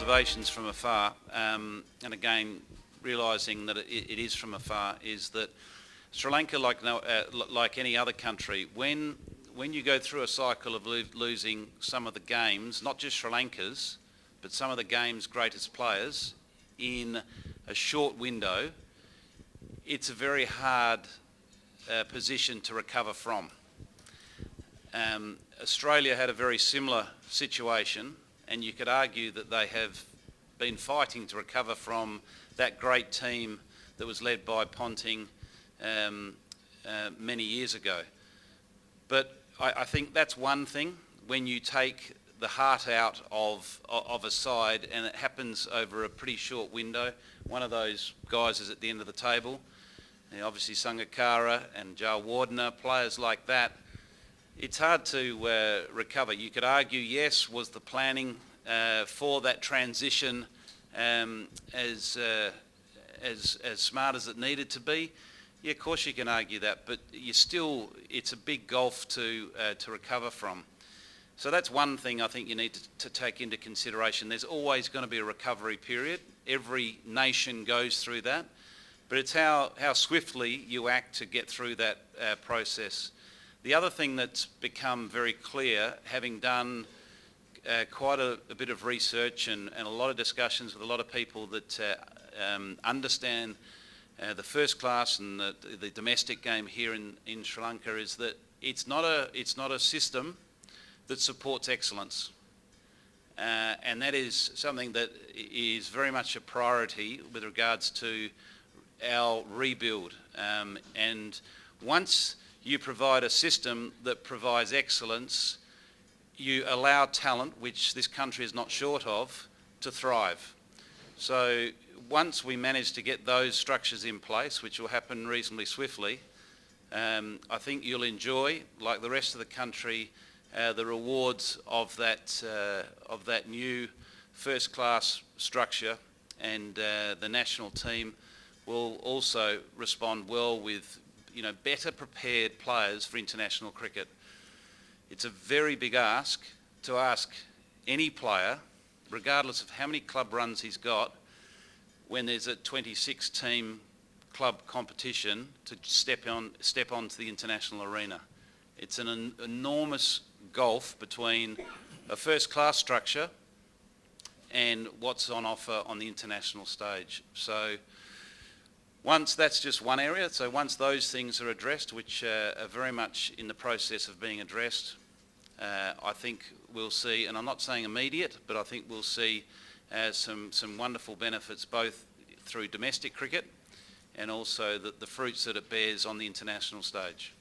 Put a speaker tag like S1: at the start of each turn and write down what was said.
S1: observations from afar, and again realising that it is from afar, is that Sri Lanka, like any other country, when you go through a cycle of losing some of the games, not just Sri Lanka's, but some of the game's greatest players in a short window, it's a very hard position to recover from. Australia had a very similar situation, and you could argue that they have been fighting to recover from that great team that was led by Ponting many years ago. But I think that's one thing, when you take the heart out of a side and it happens over a pretty short window. One of those guys is at the end of the table. And obviously Sangakkara and Joe Wardner, players like that, it's hard to recover. You could argue, yes, was the planning for that transition as smart as it needed to be? Yeah, of course you can argue that, but it's a big gulf to recover from. So that's one thing I think you need to take into consideration. There's always going to be a recovery period. Every nation goes through that, but it's how swiftly you act to get through that process. The other thing that's become very clear, having done quite a bit of research and a lot of discussions with a lot of people that understand the first class and the domestic game here in Sri Lanka, is that it's not a system that supports excellence, and that is something that is very much a priority with regards to our rebuild. And once you provide a system that provides excellence, you allow talent, which this country is not short of, to thrive. So once we manage to get those structures in place, which will happen reasonably swiftly, I think you'll enjoy, like the rest of the country, the rewards of that new first-class structure, and the national team will also respond well with better prepared players for international cricket. It's a very big ask to ask any player, regardless of how many club runs he's got, when there's a 26-team club competition, to step onto the international arena. It's an enormous gulf between a first-class structure and what's on offer on the international stage. So once that's just one area, so once those things are addressed, which are very much in the process of being addressed, I think we'll see, and I'm not saying immediate, but I think we'll see some wonderful benefits both through domestic cricket and also the fruits that it bears on the international stage.